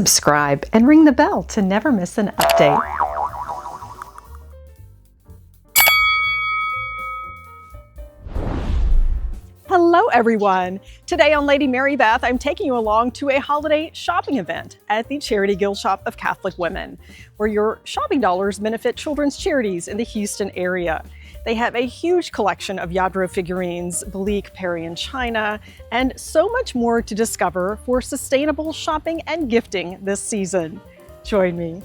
subscribe and ring the bell to never miss an update. Hello everyone! Today on Lady Mary Beth, I'm taking you along to a holiday shopping event at the Charity Guild Shop of Catholic Women, where your shopping dollars benefit children's charities in the Houston area. They have a huge collection of Lladró figurines, Belique, Perry, and China, and so much more to discover for sustainable shopping and gifting this season. Join me.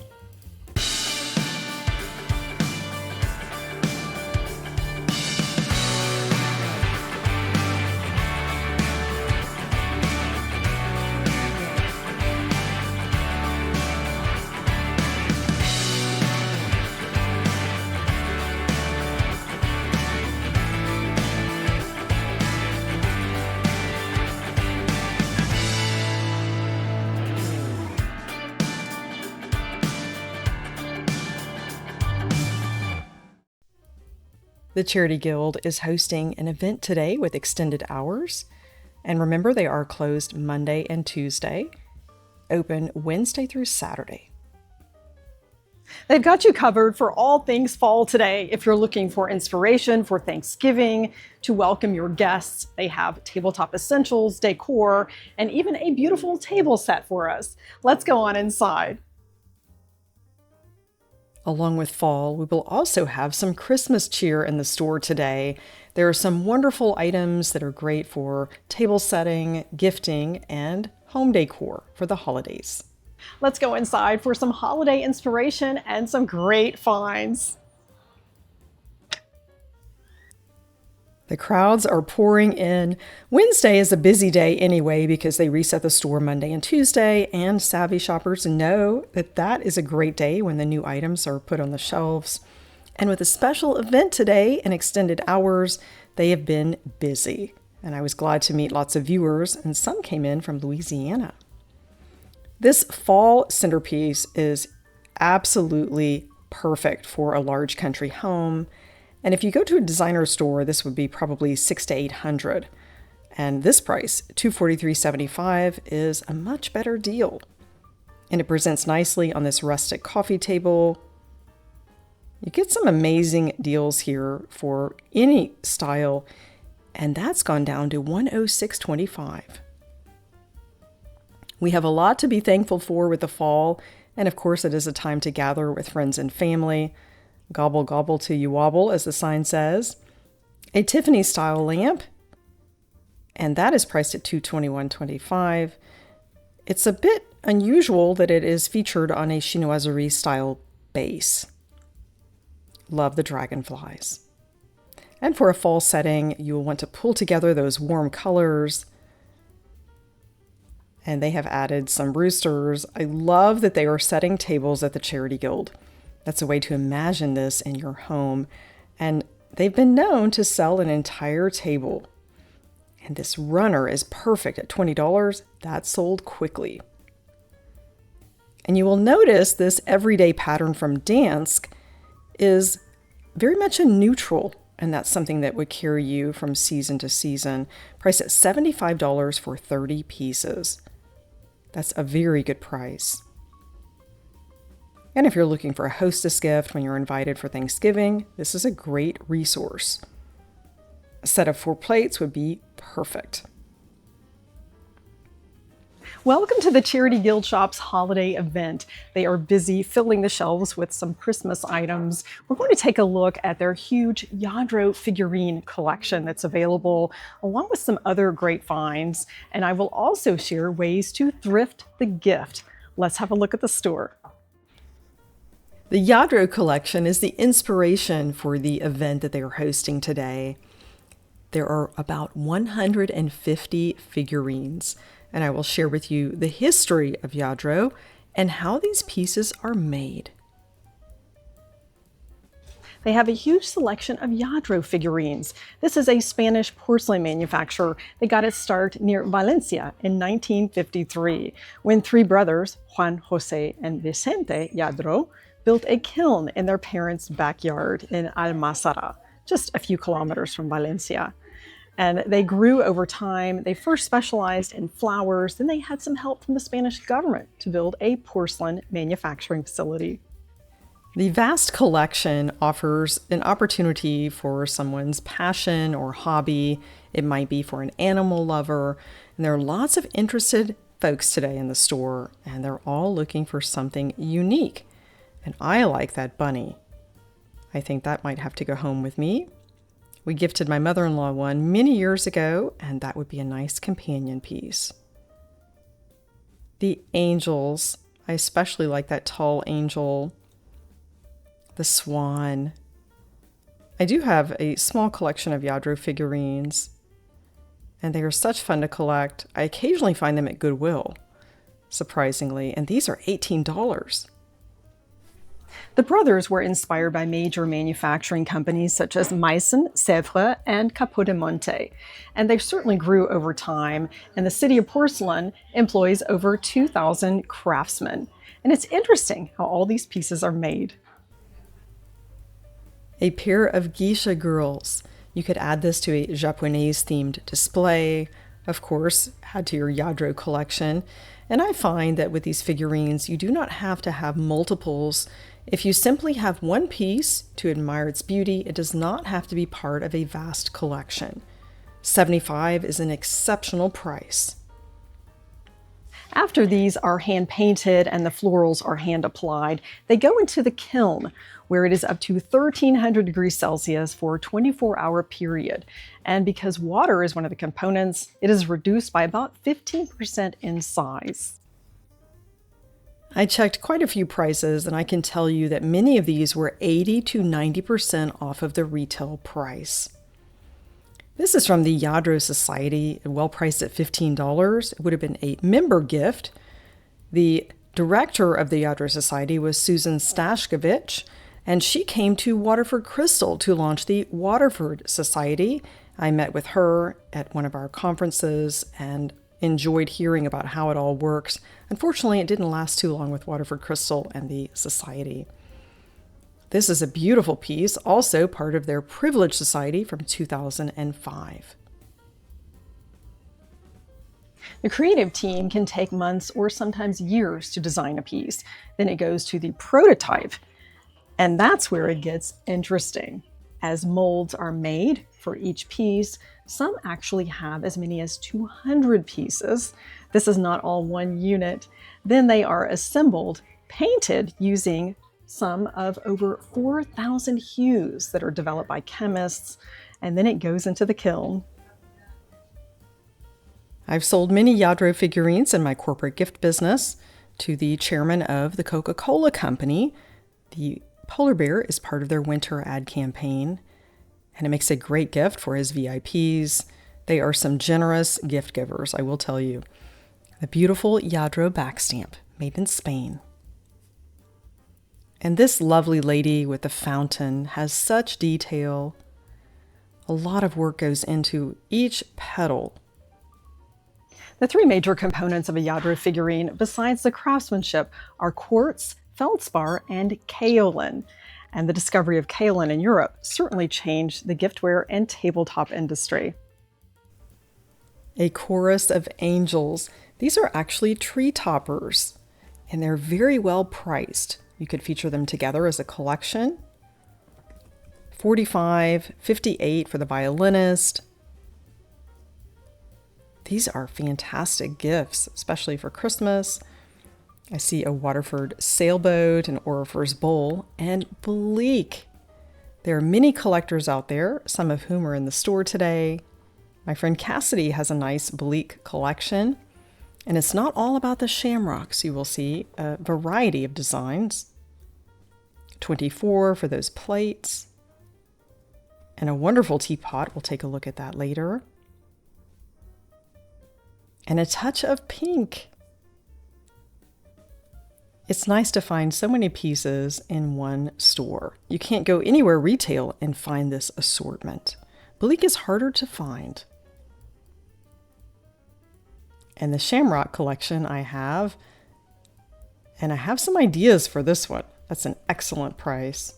The Charity Guild is hosting an event today with extended hours. And remember, they are closed Monday and Tuesday, open Wednesday through Saturday. They've got you covered for all things fall today. If you're looking for inspiration for Thanksgiving, to welcome your guests, they have tabletop essentials, decor, and even a beautiful table set for us. Let's go on inside. Along with fall, we will also have some Christmas cheer in the store today. There are some wonderful items that are great for table setting, gifting, and home decor for the holidays. Let's go inside for some holiday inspiration and some great finds. The crowds are pouring in. Wednesday is a busy day anyway because they reset the store Monday and Tuesday, and savvy shoppers know that that is a great day when the new items are put on the shelves. And with a special event today and extended hours, they have been busy. And I was glad to meet lots of viewers, and some came in from Louisiana. This fall centerpiece is absolutely perfect for a large country home. And if you go to a designer store, this would be probably $600 to $800. And this price, $243.75, is a much better deal. And it presents nicely on this rustic coffee table. You get some amazing deals here for any style, and that's gone down to $106.25. We have a lot to be thankful for with the fall, and of course it is a time to gather with friends and family. Gobble, gobble till you wobble, as the sign says. A Tiffany-style lamp, and that is priced at $221.25. It's a bit unusual that it is featured on a chinoiserie-style base. Love the dragonflies. And for a fall setting, you will want to pull together those warm colors. And they have added some roosters. I love that they are setting tables at the Charity Guild. That's a way to imagine this in your home. And they've been known to sell an entire table. And this runner is perfect at $20. That's sold quickly. And you will notice this everyday pattern from Dansk is very much a neutral. And that's something that would carry you from season to season. Priced at $75 for 30 pieces. That's a very good price. And if you're looking for a hostess gift when you're invited for Thanksgiving, this is a great resource. A set of 4 plates would be perfect. Welcome to the Charity Guild Shop's holiday event. They are busy filling the shelves with some Christmas items. We're going to take a look at their huge Lladró figurine collection that's available, along with some other great finds. And I will also share ways to thrift the gift. Let's have a look at the store. The Lladró collection is the inspiration for the event that they are hosting today. There are about 150 figurines, and I will share with you the history of Lladró and how these pieces are made. They have a huge selection of Lladró figurines. This is a Spanish porcelain manufacturer. They got its start near Valencia in 1953, when 3 brothers, Juan, José, and Vicente Lladró, built a kiln in their parents' backyard in Almazara, just a few kilometers from Valencia. And they grew over time. They first specialized in flowers, then they had some help from the Spanish government to build a porcelain manufacturing facility. The vast collection offers an opportunity for someone's passion or hobby. It might be for an animal lover. And there are lots of interested folks today in the store, and they're all looking for something unique. And I like that bunny. I think that might have to go home with me. We gifted my mother-in-law one many years ago, and that would be a nice companion piece. The angels, I especially like that tall angel. The swan. I do have a small collection of Lladró figurines, and they are such fun to collect. I occasionally find them at Goodwill, surprisingly, and these are $18. The brothers were inspired by major manufacturing companies such as Meissen, Sèvres, and Capodimonte, and they certainly grew over time, and the City of Porcelain employs over 2,000 craftsmen. And it's interesting how all these pieces are made. A pair of geisha girls. You could add this to a Japanese-themed display. Of course, add to your Lladró collection. And I find that with these figurines, you do not have to have multiples. If you simply have one piece to admire its beauty, it does not have to be part of a vast collection. $75 is an exceptional price. After these are hand-painted and the florals are hand-applied, they go into the kiln, where it is up to 1,300 degrees Celsius for a 24-hour period. And because water is one of the components, it is reduced by about 15% in size. I checked quite a few prices, and I can tell you that many of these were 80 to 90% off of the retail price. This is from the Lladró Society, well priced at $15. It would have been a member gift. The director of the Lladró Society was Susan Stashkovich, and she came to Waterford Crystal to launch the Waterford Society. I met with her at one of our conferences and enjoyed hearing about how it all works. Unfortunately, it didn't last too long with Waterford Crystal and the Society. This is a beautiful piece, also part of their Privilege Society from 2005. The creative team can take months or sometimes years to design a piece. Then it goes to the prototype, and that's where it gets interesting. As molds are made for each piece, some actually have as many as 200 pieces. This is not all one unit. Then they are assembled, painted using some of over 4,000 hues that are developed by chemists, and then it goes into the kiln. I've sold many Lladró figurines in my corporate gift business to the chairman of the Coca-Cola Company. The polar bear is part of their winter ad campaign, and it makes a great gift for his VIPs. They are some generous gift givers, I will tell you. The beautiful Lladró backstamp, made in Spain. And this lovely lady with the fountain has such detail. A lot of work goes into each petal. The three major components of a Lladró figurine, besides the craftsmanship, are quartz, feldspar, and kaolin. And the discovery of kaolin in Europe certainly changed the giftware and tabletop industry. A chorus of angels. These are actually tree toppers, and they're very well priced. You could feature them together as a collection. $45, $58 for the violinist. These are fantastic gifts, especially for Christmas. I see a Waterford sailboat, an Orifer's bowl, and bleak. There are many collectors out there, some of whom are in the store today. My friend Cassidy has a nice bleak collection, and it's not all about the shamrocks. You will see a variety of designs. $24 for those plates, and a wonderful teapot. We'll take a look at that later. And a touch of pink. It's nice to find so many pieces in one store. You can't go anywhere retail and find this assortment. Bleak is harder to find. And the shamrock collection I have, and I have some ideas for this one. That's an excellent price.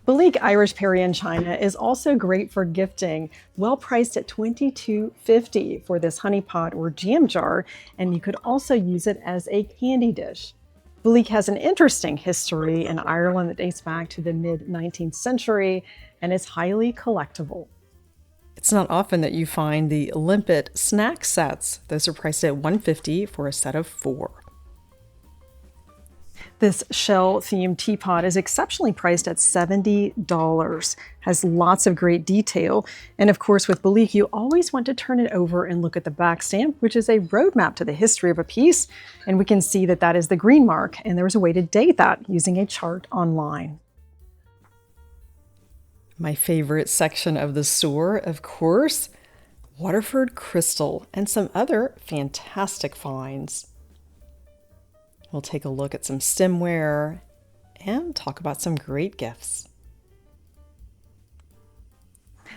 Belique Irish Perrier China is also great for gifting, well priced at $22.50 for this honey pot or jam jar, and you could also use it as a candy dish. Belique has an interesting history in Ireland that dates back to the mid-19th century and is highly collectible. It's not often that you find the limpet snack sets. Those are priced at $150 for a set of 4. This shell-themed teapot is exceptionally priced at $70. Has lots of great detail. And of course, with Belique, you always want to turn it over and look at the back stamp, which is a roadmap to the history of a piece. And we can see that that is the green mark, and there's a way to date that using a chart online. My favorite section of the store, of course, Waterford crystal and some other fantastic finds. We'll take a look at some stemware and talk about some great gifts.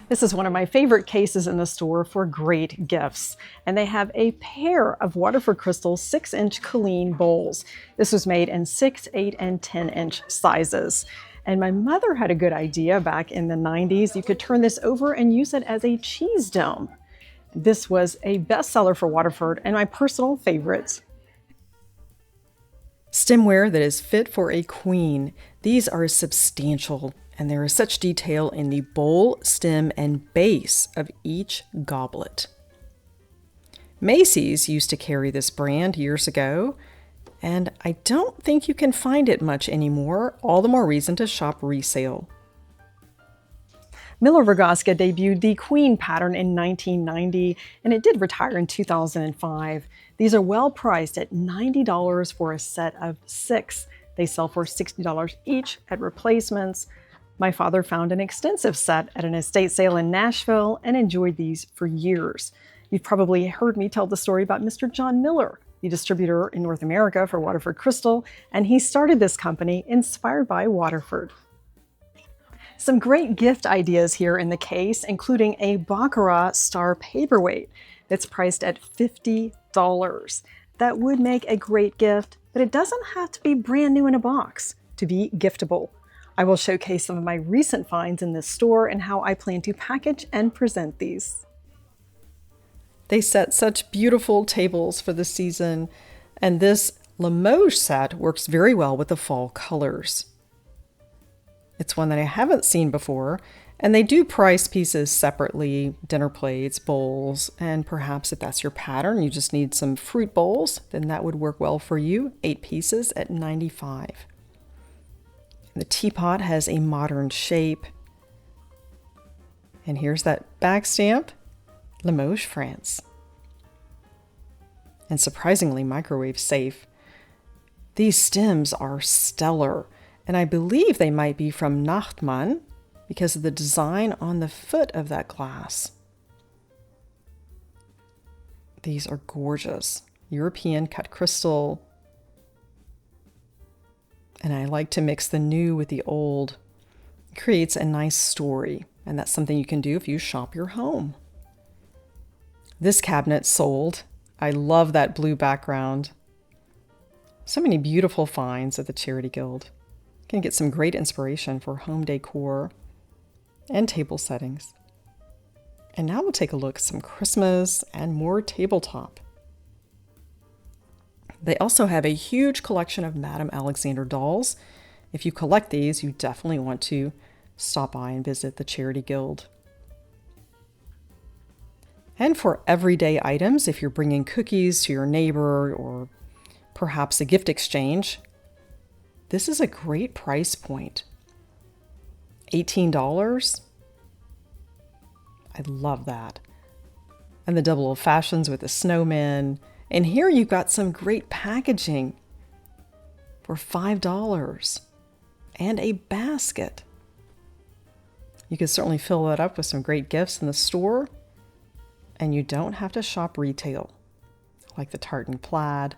This is one of my favorite cases in the store for great gifts. And they have a pair of Waterford crystal 6-inch Colleen bowls. This was made in 6, 8, and 10-inch sizes. And my mother had a good idea back in the 90s. You could turn this over and use it as a cheese dome. This was a bestseller for Waterford and my personal favorites. Stemware that is fit for a queen. These are substantial, and there is such detail in the bowl, stem, and base of each goblet. Macy's used to carry this brand years ago, and I don't think you can find it much anymore. All the more reason to shop resale. Miller Rogaska debuted the Queen pattern in 1990, and it did retire in 2005. These are well priced at $90 for a set of 6. They sell for $60 each at replacements. My father found an extensive set at an estate sale in Nashville and enjoyed these for years. You've probably heard me tell the story about Mr. John Miller, the distributor in North America for Waterford Crystal, and he started this company inspired by Waterford. Some great gift ideas here in the case, including a Baccarat star paperweight that's priced at $50. That would make a great gift, but it doesn't have to be brand new in a box to be giftable. I will showcase some of my recent finds in this store and how I plan to package and present these. They set such beautiful tables for the season, and this Limoges set works very well with the fall colors. It's one that I haven't seen before, and they do price pieces separately, dinner plates, bowls, and perhaps if that's your pattern, you just need some fruit bowls, then that would work well for you. 8 pieces at $95. The teapot has a modern shape. And here's that back stamp, Limoges, France. And surprisingly microwave safe. These stems are stellar. And I believe they might be from Nachtmann because of the design on the foot of that glass. These are gorgeous. European cut crystal. And I like to mix the new with the old. It creates a nice story, and that's something you can do if you shop your home. This cabinet sold. I love that blue background. So many beautiful finds at the Charity Guild. Can get some great inspiration for home decor and table settings. And now we'll take a look at some Christmas and more tabletop. They also have a huge collection of Madame Alexander dolls. If you collect these, you definitely want to stop by and visit the Charity Guild. And for everyday items, if you're bringing cookies to your neighbor or perhaps a gift exchange, this is a great price point. $18. I love that. And the double of fashions with the snowmen. And here you've got some great packaging for $5 and a basket. You can certainly fill that up with some great gifts in the store, and you don't have to shop retail, like the tartan plaid.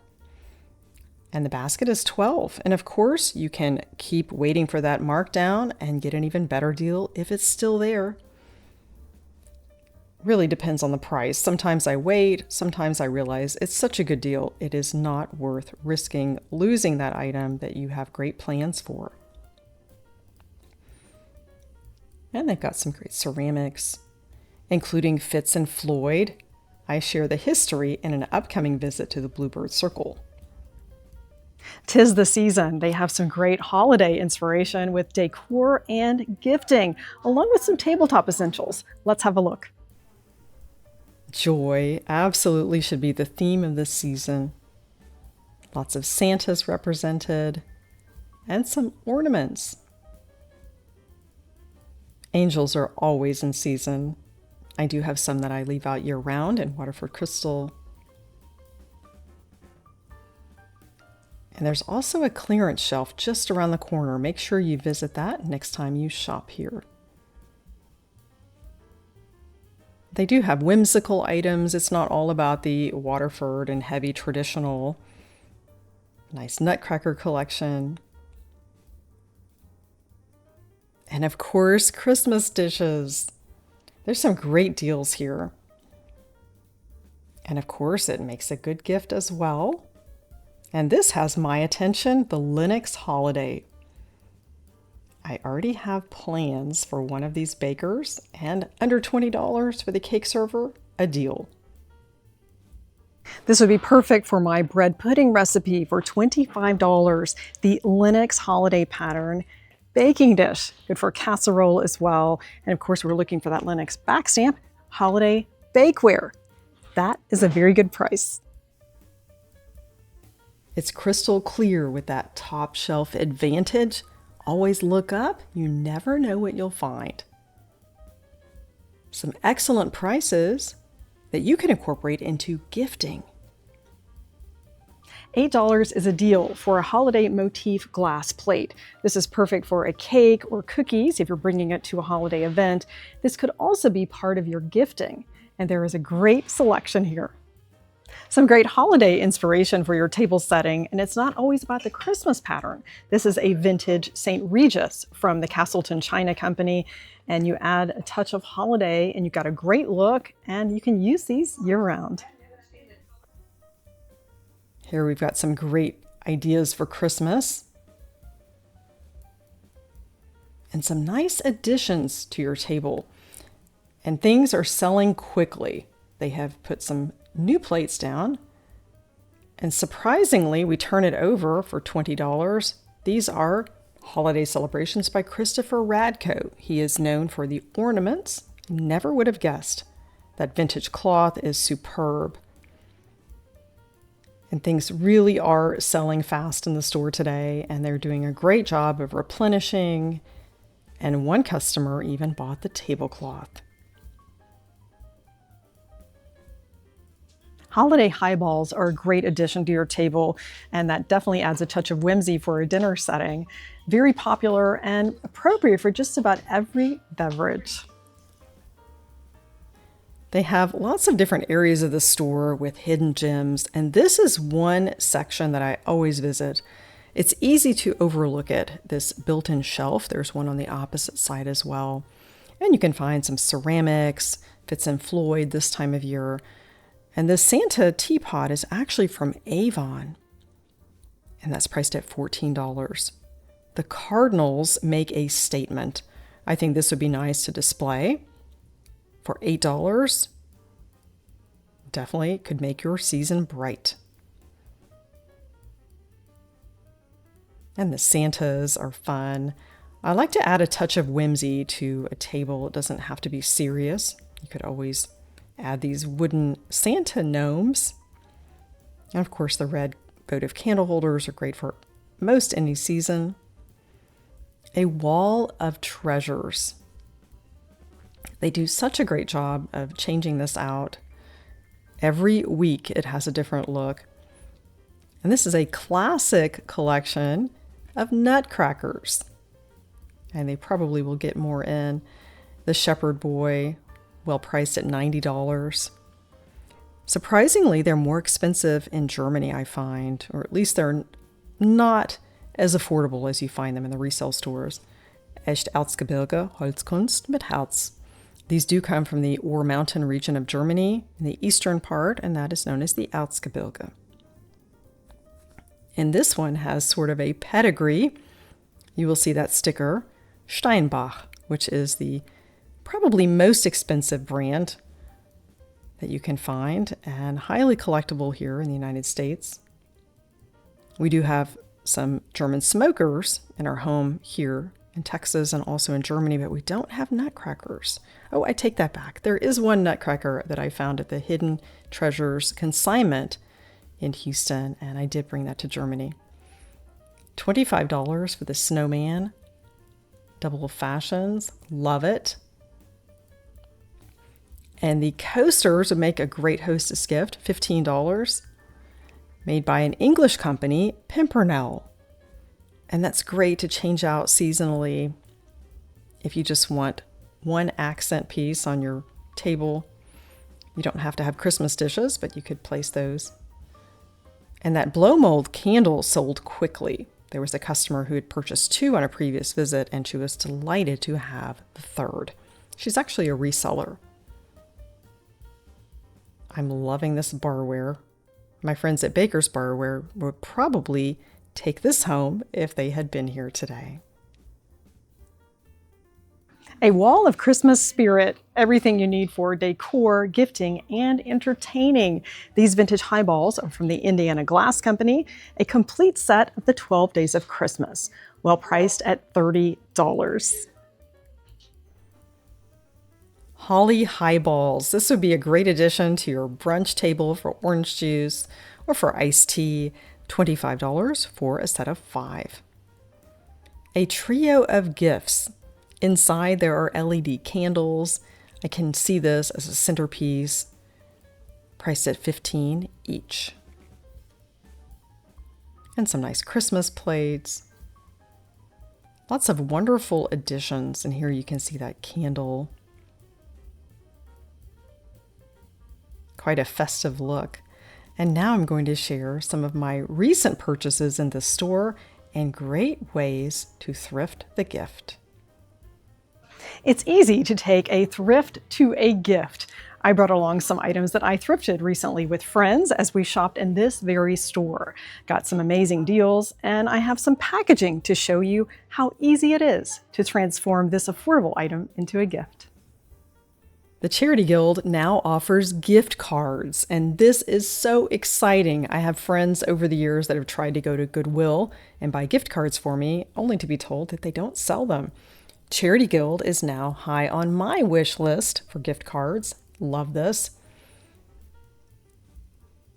And the basket is $12. And of course, you can keep waiting for that markdown and get an even better deal if it's still there. Really depends on the price. Sometimes I wait, sometimes I realize it's such a good deal, it is not worth risking losing that item that you have great plans for. And they've got some great ceramics, including Fitz and Floyd. I share the history in an upcoming visit to the Bluebird Circle. 'Tis the season. They have some great holiday inspiration with decor and gifting, along with some tabletop essentials. Let's have a look. Joy absolutely should be the theme of this season. Lots of Santas represented, and some ornaments. Angels are always in season. I do have some that I leave out year-round in Waterford Crystal. And there's also a clearance shelf just around the corner. Make sure you visit that next time you shop here. They do have whimsical items. It's not all about the Waterford and heavy traditional. Nice nutcracker collection. And of course, Christmas dishes. There's some great deals here. And of course, it makes a good gift as well. And this has my attention, the Linux Holiday. I already have plans for one of these bakers, and under $20 for the cake server, a deal. This would be perfect for my bread pudding recipe for $25, the Linux Holiday Pattern baking dish. Good for casserole as well. And of course, we're looking for that Linux backstamp, holiday bakeware. That is a very good price. It's crystal clear with that top shelf advantage. Always look up, you never know what you'll find. Some excellent prices that you can incorporate into gifting. $8 is a deal for a holiday motif glass plate. This is perfect for a cake or cookies if you're bringing it to a holiday event. This could also be part of your gifting, and there is a great selection here. Some great holiday inspiration for your table setting, and it's not always about the Christmas pattern. This is a vintage St. Regis from the Castleton China Company, and you add a touch of holiday and you've got a great look, and you can use these year-round. Here we've got some great ideas for Christmas and some nice additions to your table. And things are selling quickly. They have put some new plates down, and surprisingly, we turn it over for $20. These are holiday celebrations by Christopher Radko. He is known for the ornaments. Never would have guessed. That vintage cloth is superb. And things really are selling fast in the store today, and they're doing a great job of replenishing. And one customer even bought the tablecloth. Holiday highballs are a great addition to your table, and that definitely adds a touch of whimsy for a dinner setting. Very popular and appropriate for just about every beverage. They have lots of different areas of the store with hidden gems, and this is one section that I always visit. It's easy to overlook it, this built-in shelf. There's one on the opposite side as well. And you can find some ceramics, Fitz and Floyd this time of year. And this Santa teapot is actually from Avon, and that's priced at $14. The cardinals make a statement. I think this would be nice to display. For $8, definitely could make your season bright. And the Santas are fun. I like to add a touch of whimsy to a table. It doesn't have to be serious. You could always add these wooden Santa gnomes. And of course, the red votive candle holders are great for most any season. A wall of treasures. They do such a great job of changing this out. Every week it has a different look. And this is a classic collection of nutcrackers. And they probably will get more in. The Shepherd Boy, well priced at $90. Surprisingly, they're more expensive in Germany, I find, or at least they're not as affordable as you find them in the resale stores. Echt Erzgebirge Holzkunst mit Herz. These do come from the Ohr Mountain region of Germany in the eastern part, and that is known as the Erzgebirge. And this one has sort of a pedigree. You will see that sticker, Steinbach, which is the probably most expensive brand that you can find and highly collectible here in the United States. We do have some German smokers in our home here in Texas and also in Germany, but we don't have nutcrackers. Oh, I take that back. There is one nutcracker that I found at the Hidden Treasures consignment in Houston, and I did bring that to Germany. $25 for the snowman, double fashions, love it. And the coasters would make a great hostess gift, $15, made by an English company, Pimpernel. And that's great to change out seasonally if you just want one accent piece on your table. You don't have to have Christmas dishes, but you could place those. And that blow mold candle sold quickly. There was a customer who had purchased 2 on a previous visit, and she was delighted to have the 3rd. She's actually a reseller. I'm loving this barware. My friends at Baker's Barware would probably take this home if they had been here today. A wall of Christmas spirit, everything you need for decor, gifting, and entertaining. These vintage highballs are from the Indiana Glass Company, a complete set of the 12 Days of Christmas, well priced at $30. Holly highballs. This would be a great addition to your brunch table for orange juice or for iced tea. $25 for a set of 5. A trio of gifts. Inside there are LED candles. I can see this as a centerpiece, priced at $15 each. And some nice Christmas plates. Lots of wonderful additions. And here you can see that candle. Quite a festive look. And now I'm going to share some of my recent purchases in the store and great ways to thrift the gift. It's easy to take a thrift to a gift. I brought along some items that I thrifted recently with friends as we shopped in this very store. Got some amazing deals, and I have some packaging to show you how easy it is to transform this affordable item into a gift. The Charity Guild now offers gift cards, and this is so exciting. I have friends over the years that have tried to go to Goodwill and buy gift cards for me, only to be told that they don't sell them. Charity Guild is now high on my wish list for gift cards. Love this.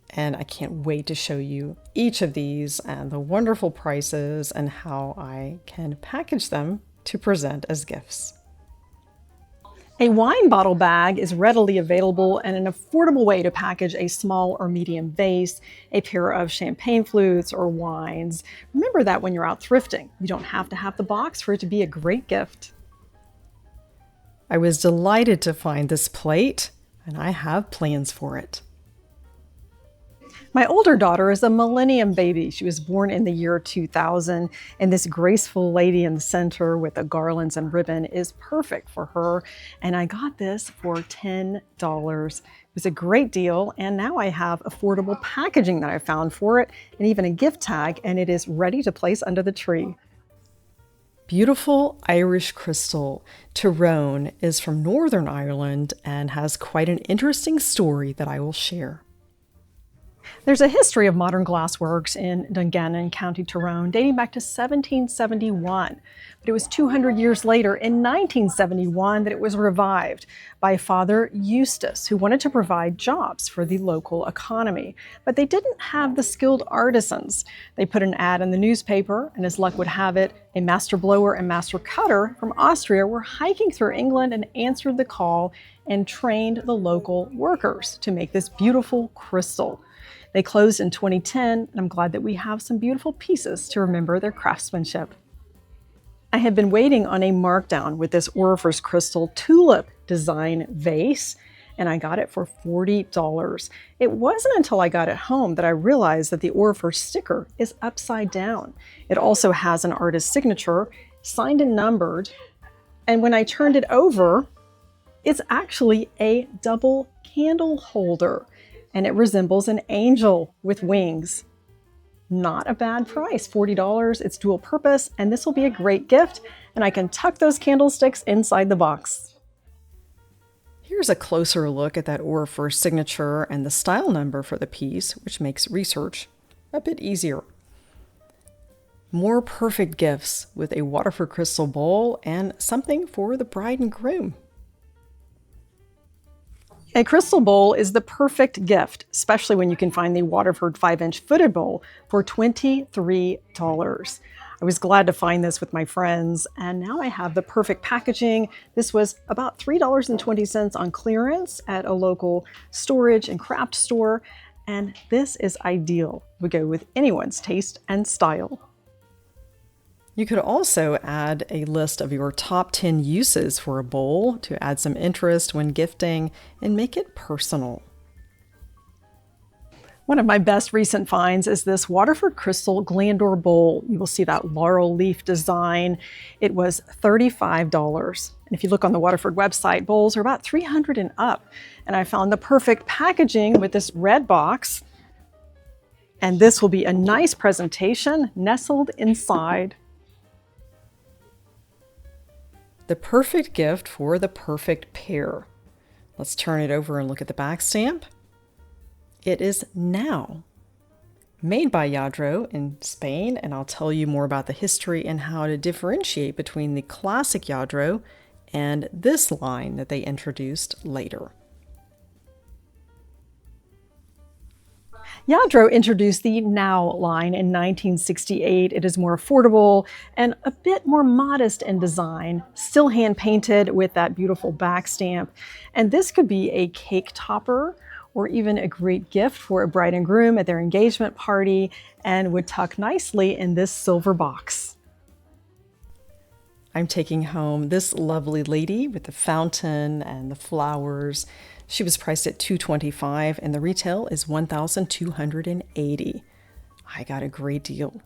And I can't wait to show you each of these and the wonderful prices and how I can package them to present as gifts. A wine bottle bag is readily available and an affordable way to package a small or medium vase, a pair of champagne flutes, or wines. Remember that when you're out thrifting. You don't have to have the box for it to be a great gift. I was delighted to find this plate, and I have plans for it. My older daughter is a millennium baby. She was born in the year 2000, and this graceful lady in the center with the garlands and ribbon is perfect for her. And I got this for $10. It was a great deal, and now I have affordable packaging that I found for it, and even a gift tag, and it is ready to place under the tree. Beautiful Irish crystal. Tyrone is from Northern Ireland and has quite an interesting story that I will share. There's a history of modern glassworks in Dungannon, County Tyrone, dating back to 1771. But it was 200 years later, in 1971, that it was revived by Father Eustace, who wanted to provide jobs for the local economy. But they didn't have the skilled artisans. They put an ad in the newspaper, and as luck would have it, a master blower and master cutter from Austria were hiking through England and answered the call and trained the local workers to make this beautiful crystal. They closed in 2010, and I'm glad that we have some beautiful pieces to remember their craftsmanship. I had been waiting on a markdown with this Aurifer's Crystal tulip design vase, and I got it for $40. It wasn't until I got it home that I realized that the Aurifer sticker is upside down. It also has an artist's signature, signed and numbered, and when I turned it over, it's actually a double candle holder. And it resembles an angel with wings. Not a bad price, $40. It's dual purpose, and this will be a great gift, and I can tuck those candlesticks inside the box. Here's a closer look at that aurifer signature and the style number for the piece, which makes research a bit easier. More perfect gifts with a Waterford crystal bowl and something for the bride and groom. A crystal bowl is the perfect gift, especially when you can find the Waterford 5-inch footed bowl for $23. I was glad to find this with my friends, and now I have the perfect packaging. This was about $3.20 on clearance at a local storage and craft store, and this is ideal. We go with anyone's taste and style. You could also add a list of your top 10 uses for a bowl to add some interest when gifting and make it personal. One of my best recent finds is this Waterford Crystal Glandor bowl. You will see that laurel leaf design. It was $35. And if you look on the Waterford website, bowls are about $300 and up. And I found the perfect packaging with this red box. And this will be a nice presentation nestled inside. The perfect gift for the perfect pair. Let's turn it over and look at the back stamp. It is now made by Lladró in Spain, and I'll tell you more about the history and how to differentiate between the classic Lladró and this line that they introduced later. Lladró introduced the Now line in 1968. It is more affordable and a bit more modest in design, still hand-painted with that beautiful back stamp. And this could be a cake topper or even a great gift for a bride and groom at their engagement party, and would tuck nicely in this silver box. I'm taking home this lovely lady with the fountain and the flowers. She was priced at $225 and the retail is $1,280. I got a great deal.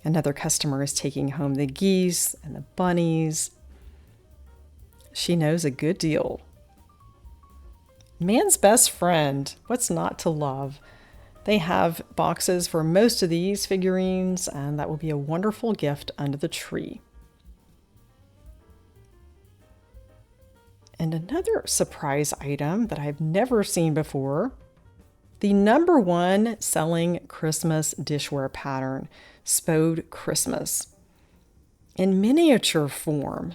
Another customer is taking home the geese and the bunnies. She knows a good deal. Man's best friend, what's not to love? They have boxes for most of these figurines, and that will be a wonderful gift under the tree. And another surprise item that I've never seen before, the #1 selling Christmas dishware pattern, Spode Christmas, in miniature form.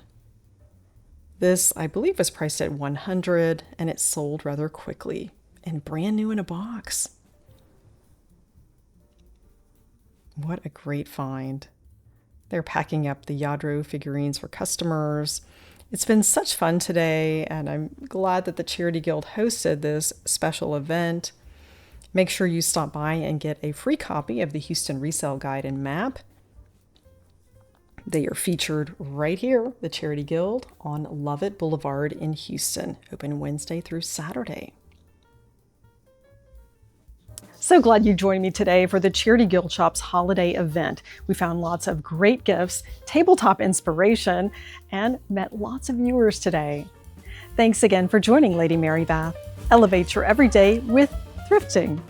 This, I believe, was priced at $100, and it sold rather quickly and brand new in a box. What a great find. They're packing up the Lladró figurines for customers. It's been such fun today, and I'm glad that the Charity Guild hosted this special event. Make sure you stop by and get a free copy of the Houston Resale Guide and Map. They are featured right here, the Charity Guild, on Lovett Boulevard in Houston, open Wednesday through Saturday. So glad you joined me today for the Charity Guild Shop's holiday event. We found lots of great gifts, tabletop inspiration, and met lots of viewers today. Thanks again for joining Lady Mary Bath. Elevate your everyday with thrifting.